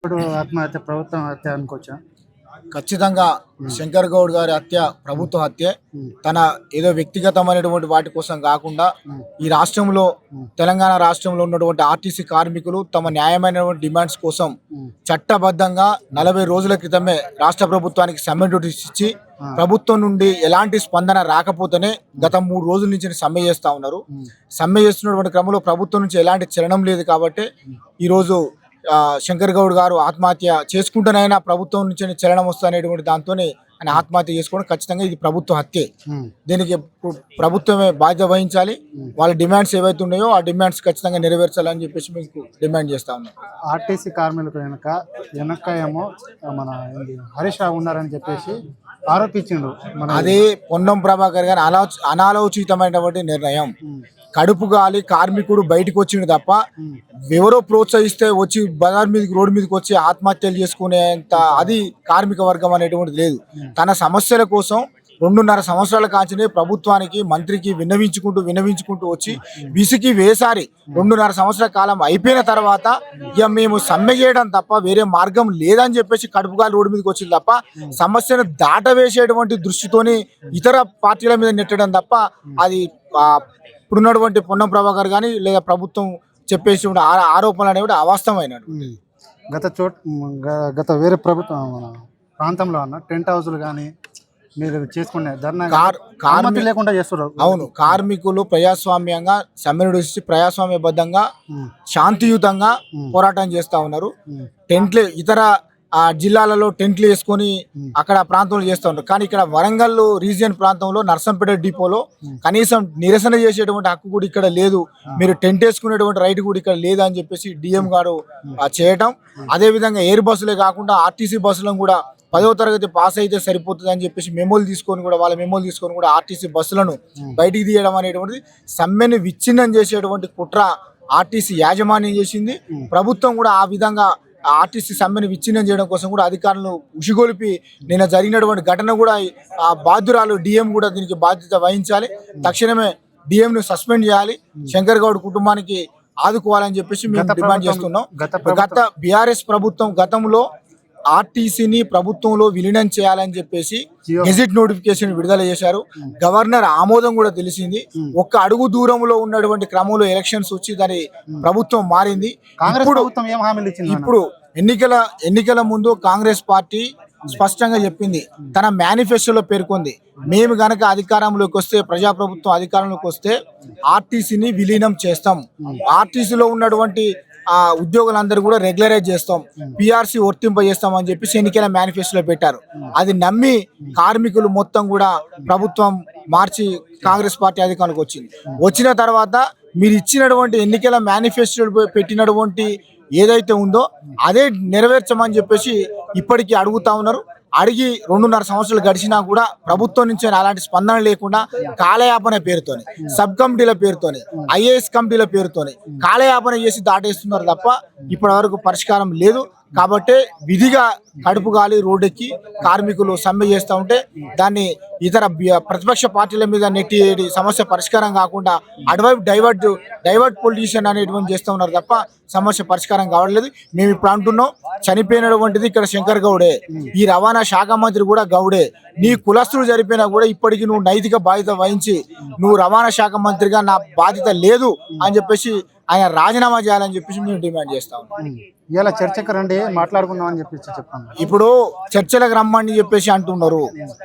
ఇప్పుడు ఆత్మహత్య ప్రభుత్వం హత్య అనుకోవచ్చా? ఖచ్చితంగా శంకర్ గౌడ్ గారి హత్య ప్రభుత్వ హత్యే. తన ఏదో వ్యక్తిగతమైనటువంటి వాటి కోసం కాకుండా ఈ రాష్ట్రంలో తెలంగాణ రాష్ట్రంలో ఉన్నటువంటి ఆర్టీసీ కార్మికులు తమ న్యాయమైనటువంటి డిమాండ్స్ కోసం చట్టబద్ధంగా 40 రోజుల క్రితమే రాష్ట్ర ప్రభుత్వానికి సమ్మె నోటీస్ ఇచ్చి ప్రభుత్వం నుండి ఎలాంటి స్పందన రాకపోతేనే గత 3 రోజుల నుంచి సమ్మె చేస్తూ ఉన్నారు. సమ్మె చేస్తున్నటువంటి క్రమంలో ప్రభుత్వం నుంచి ఎలాంటి చలనం లేదు కాబట్టి ఈరోజు శంకర్ గౌడ్ గారు ఆత్మహత్య చేసుకుంటేనైనా ప్రభుత్వం నుంచి చలనం వస్తుందనేటువంటి దాంతో ఆయన ఆత్మహత్య చేసుకోవడం ఖచ్చితంగా ఇది ప్రభుత్వ హత్యే. దీనికి ప్రభుత్వమే బాధ్యత వహించాలి. వాళ్ళ డిమాండ్స్ ఏవైతే ఉన్నాయో ఆ డిమాండ్స్ ఖచ్చితంగా నెరవేర్చాలని చెప్పేసి మీకు డిమాండ్ చేస్తా ఉన్నాం. ఆర్టీసీ కార్మికులకు వెనక ఏమో మన హరీష్ రావు ఉన్నారని చెప్పేసి ఆరోపించిండు. అదే పొన్నం ప్రభాకర్ గారి అనాలోచితమైనటువంటి నిర్ణయం. కడుపు గాలి కార్మికుడు బయటకు వచ్చిండు తప్ప ఎవరో ప్రోత్సహిస్తే వచ్చి బజార్ మీదకి రోడ్డు మీదకి వచ్చి ఆత్మహత్యలు చేసుకునేంత అది కార్మిక వర్గం అనేటువంటిది లేదు. తన సమస్యల కోసం 2.5 సంవత్సరాల కాంచినే ప్రభుత్వానికి మంత్రికి విన్నవించుకుంటూ వచ్చి విసికి వేసారి 2.5 సంవత్సరాల కాలం అయిపోయిన తర్వాత ఇక మేము సమ్మె చేయడం తప్ప వేరే మార్గం లేదని చెప్పేసి కడుపుగాలి రోడ్డు మీదకి వచ్చింది తప్ప సమస్యను దాటవేసేటువంటి దృష్టితోని ఇతర పార్టీల మీద నెట్టడం తప్ప అది ఇప్పుడున్నటువంటి పొన్నం ప్రభాకర్ కానీ లేదా ప్రభుత్వం చెప్పేసి ఆరోపణలు అనేవి అవాస్తవమైనవి. గత వేరే ప్రభుత్వం మన ప్రాంతంలో అన్న టెంట్ హౌస్లు కానీ మీరు చేసుకునే ధర్నా లేకుండా చేస్తున్నారు. అవును, కార్మికులు ప్రజాస్వామ్యంగా సమ్మె నడిచి ప్రజాస్వామ్యబద్ధంగా శాంతియుతంగా పోరాటం చేస్తా ఉన్నారు. టెంట్లు ఇతర జిల్లాలలో టెంట్లు వేసుకొని అక్కడ ప్రాంతంలో చేస్తూ ఉంటారు. కానీ ఇక్కడ వరంగల్ రీజియన్ ప్రాంతంలో నర్సంపేట డిపోలో కనీసం నిరసన చేసేటువంటి హక్కు కూడా ఇక్కడ లేదు, మీరు టెంట్ వేసుకునేటువంటి రైట్ కూడా ఇక్కడ లేదు అని చెప్పేసి డిఎం గారు చేయటం. అదేవిధంగా ఎయిర్ బస్సులే కాకుండా ఆర్టీసీ బస్సులను కూడా 10వ తరగతి పాస్ అయితే సరిపోతుంది అని చెప్పేసి మెమోలు తీసుకొని కూడా ఆర్టీసీ బస్సులను బయటికి తీయడం అనేటువంటిది సమ్మెను విచ్ఛిన్నం చేసేటువంటి కుట్ర ఆర్టీసీ యాజమాన్యం చేసింది. ప్రభుత్వం కూడా ఆ విధంగా ఆర్టీసీ సమ్మెను విచ్ఛిన్నం చేయడం కోసం కూడా అధికారులను ఉషిగొలిపి నిన్న జరిగినటువంటి ఘటన కూడా ఆ బాధ్యురాలు డిఎం కూడా దీనికి బాధ్యత వహించాలి. తక్షణమే డిఎంను సస్పెండ్ చేయాలి. శంకర్ గౌడ్ కుటుంబానికి ఆదుకోవాలని చెప్పేసి మేము డిమాండ్ చేస్తున్నాం. గత బీఆర్ఎస్ ప్రభుత్వం గతంలో ఆర్టీసీని ప్రభుత్వంలో విలీనం చేయాలని చెప్పేసి గెజిట్ నోటిఫికేషన్ విడుదల చేశారు. గవర్నర్ ఆమోదం కూడా తెలిసింది. ఒక్క అడుగు దూరంలో ఉన్నటువంటి క్రమంలో ఎలక్షన్స్ వచ్చి దాని ప్రభుత్వం మారింది. ఇప్పుడు ఎన్నికల ముందు కాంగ్రెస్ పార్టీ స్పష్టంగా చెప్పింది, తన మేనిఫెస్టోలో పేర్కొంది, మేము గనక అధికారంలోకి వస్తే ప్రజాప్రభుత్వం అధికారంలోకి వస్తే ఆర్టీసీని విలీనం చేస్తాం, ఆర్టీసీలో ఉన్నటువంటి ఉద్యోగులందరూ కూడా రెగ్యులరైజ్ చేస్తాం, పిఆర్సీ వర్తింపజేస్తాం అని చెప్పేసి ఎన్నికల మేనిఫెస్టోలో పెట్టారు. అది నమ్మి కార్మికులు మొత్తం కూడా ప్రభుత్వం మార్చి కాంగ్రెస్ పార్టీ అధికారంలోకి వచ్చిన తర్వాత మీరు ఇచ్చినటువంటి ఎన్నికల మేనిఫెస్టో పెట్టినటువంటి ఏదైతే ఉందో అదే నెరవేర్చమని చెప్పేసి ఇప్పటికీ అడుగుతా ఉన్నారు. అడిగి 2.5 సంవత్సరాలు గడిచినా కూడా ప్రభుత్వం నుంచి అలాంటి స్పందన లేకుండా కాలయాపన పేరుతోని, సబ్ కమిటీల పేరుతోని, ఐఏఎస్ కమిటీల పేరుతోని కాలయాపన చేసి దాటేస్తున్నారు తప్ప ఇప్పటి వరకు పరిష్కారం లేదు. కాబట్టి విధిగా కడుపు గాలి రోడ్డెక్కి కార్మికులు సమ్మె చేస్తూ ఉంటే దాన్ని ఇతర ప్రతిపక్ష పార్టీల మీద నెట్టి సమస్య పరిష్కారం కాకుండా అటువైపు డైవర్ట్ పొలిటిషియన్ అనేటువంటి చేస్తూ ఉన్నారు తప్ప సమస్య పరిష్కారం కావట్లేదు. మేము ఇప్పుడు అంటున్నాం, చనిపోయినటువంటిది ఇక్కడ శంకర్ గౌడే, ఈ రవాణా శాఖ మంత్రి కూడా గౌడే. నీ కులస్తులు జరిపినా కూడా ఇప్పటికీ నువ్వు నైతిక బాధ్యత వహించి నువ్వు రవాణా శాఖ మంత్రిగా నా బాధ్యత లేదు అని చెప్పేసి ఆయన రాజీనామా చేయాలని చెప్పేసి మేము డిమాండ్ చేస్తా ఉన్నాం. ఇలా చర్చకు రండి మాట్లాడుకుందాం అని చెప్పేసి చెప్పాను. ఇప్పుడు చర్చలకు రమ్మని చెప్పేసి అంటున్నారు.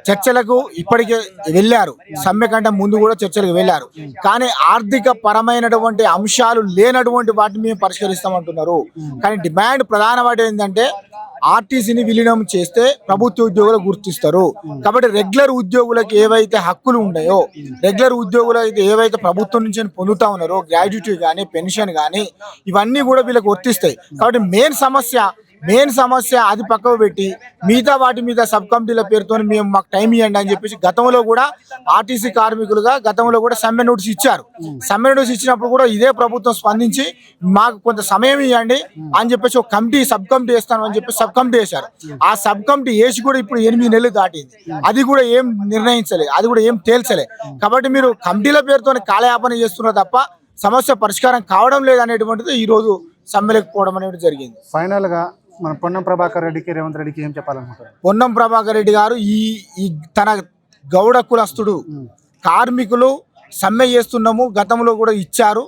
చర్చలకు ఇప్పటికే వెళ్ళారు, సమ్మె కంటే ముందు కూడా చర్చలకు వెళ్ళారు. కానీ ఆర్థిక పరమైనటువంటి అంశాలు లేనటువంటి వాటిని మేము పరిష్కరిస్తామంటున్నారు. కానీ డిమాండ్ ప్రధాన వాటి ఏంటంటే ఆర్టీసీని విలీనం చేస్తే ప్రభుత్వ ఉద్యోగులు గుర్తిస్తారు. కాబట్టి రెగ్యులర్ ఉద్యోగులకు ఏవైతే హక్కులు ఉన్నాయో, రెగ్యులర్ ఉద్యోగులు అయితే ఏవైతే ప్రభుత్వం నుంచి పొందుతా ఉన్నారో గ్రాడ్యుటీ కానీ పెన్షన్ కానీ ఇవన్నీ కూడా వీళ్ళకి వర్తిస్తాయి. కాబట్టి మెయిన్ సమస్య అది పక్కకు పెట్టి మిగతా వాటి మీద సబ్ కమిటీల పేరుతో మేము మాకు టైం ఇవ్వండి అని చెప్పేసి గతంలో కూడా ఆర్టీసీ కార్మికులుగా గతంలో కూడా సమ్మె నోటీస్ ఇచ్చారు. సమ్మె నోటీస్ ఇచ్చినప్పుడు కూడా ఇదే ప్రభుత్వం స్పందించి మాకు కొంత సమయం ఇవ్వండి అని చెప్పేసి ఒక సబ్ కమిటీ వేస్తాను అని చెప్పి సబ్ కమిటీ వేశారు. ఆ సబ్ కమిటీ వేసి కూడా ఇప్పుడు 8 నెలలు దాటింది. అది కూడా ఏం నిర్ణయించలే, అది కూడా ఏం తేల్చలే. కాబట్టి మీరు కమిటీల పేరుతో కాలయాపన చేస్తున్నారు తప్ప సమస్య పరిష్కారం కావడం లేదనేటువంటిది ఈరోజు సమ్మెలేకపోవడం అనేది జరిగింది. ఫైనల్గా మన పొన్నం ప్రభాకర్ రెడ్డికి రేవంత్ రెడ్డికి ఏం చెప్పాలనుకుంటారు? పొన్నం ప్రభాకర్ రెడ్డి గారు ఈ తన గౌడ కులస్తుడు కార్మికులు సమ్మె చేస్తున్నాము, గతంలో కూడా ఇచ్చారు,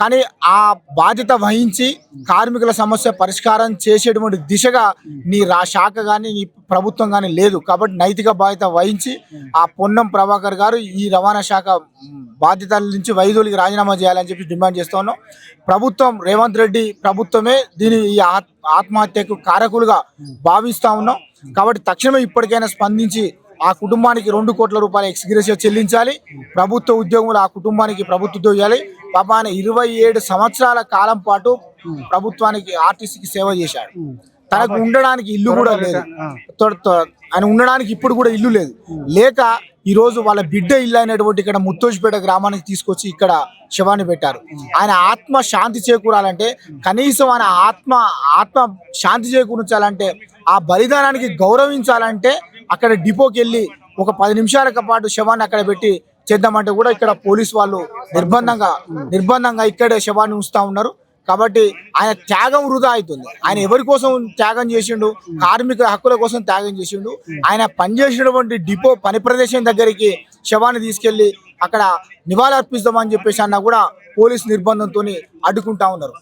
కానీ ఆ బాధ్యత వహించి కార్మికుల సమస్య పరిష్కారం చేసేటువంటి దిశగా నీ శాఖ కానీ నీ ప్రభుత్వం కానీ లేదు. కాబట్టి నైతిక బాధ్యత వహించి ఆ పొన్నం ప్రభాకర్ గారు ఈ రవాణా శాఖ బాధ్యతల నుంచి వైదొలికి రాజీనామా చేయాలని చెప్పి డిమాండ్ చేస్తూ ఉన్నాం. ప్రభుత్వం రేవంత్ రెడ్డి ప్రభుత్వమే ఈ ఆత్మహత్యకు కారకులుగా భావిస్తూ ఉన్నాం. కాబట్టి తక్షణమే ఇప్పటికైనా స్పందించి ఆ కుటుంబానికి 2 కోట్ల రూపాయల ఎక్స్గ్రేషియా చెల్లించాలి. ప్రభుత్వ ఉద్యోగులు ఆ కుటుంబానికి ప్రభుత్వ ఉద్యోగం ఇవ్వాలి. పాపాన 27 సంవత్సరాల కాలం పాటు ప్రభుత్వానికి ఆర్టీసీకి సేవ చేశాడు. తనకు ఉండడానికి ఇల్లు కూడా లేదు. ఆయన ఉండడానికి ఇప్పుడు కూడా ఇల్లు లేదు. లేక ఈరోజు వాళ్ళ బిడ్డ ఇల్లు అయినటువంటి ఇక్కడ ముత్తోజిపేట గ్రామానికి తీసుకొచ్చి ఇక్కడ శవాన్ని పెట్టారు. ఆయన ఆత్మ శాంతి చేకూరాలంటే, కనీసం ఆయన ఆత్మ శాంతి చేకూర్చాలంటే, ఆ బలిదానానికి గౌరవించాలంటే అక్కడ డిపోకి వెళ్ళి ఒక 10 నిమిషాల పాటు శవాన్ని అక్కడ పెట్టి చేద్దామంటే కూడా ఇక్కడ పోలీసు వాళ్ళు నిర్బంధంగా ఇక్కడే శవాన్ని ఉంచుతా ఉన్నారు. కాబట్టి ఆయన త్యాగం వృధా అవుతుంది. ఆయన ఎవరి కోసం త్యాగం చేసిండు? కార్మికుల హక్కుల కోసం త్యాగం చేసిండు. ఆయన పనిచేసినటువంటి డిపో పని ప్రదేశం దగ్గరికి శవాన్ని తీసుకెళ్లి అక్కడ నివాళులర్పిస్తామని చెప్పేసి అన్నా కూడా పోలీసు నిర్బంధంతో అడ్డుకుంటా ఉన్నారు.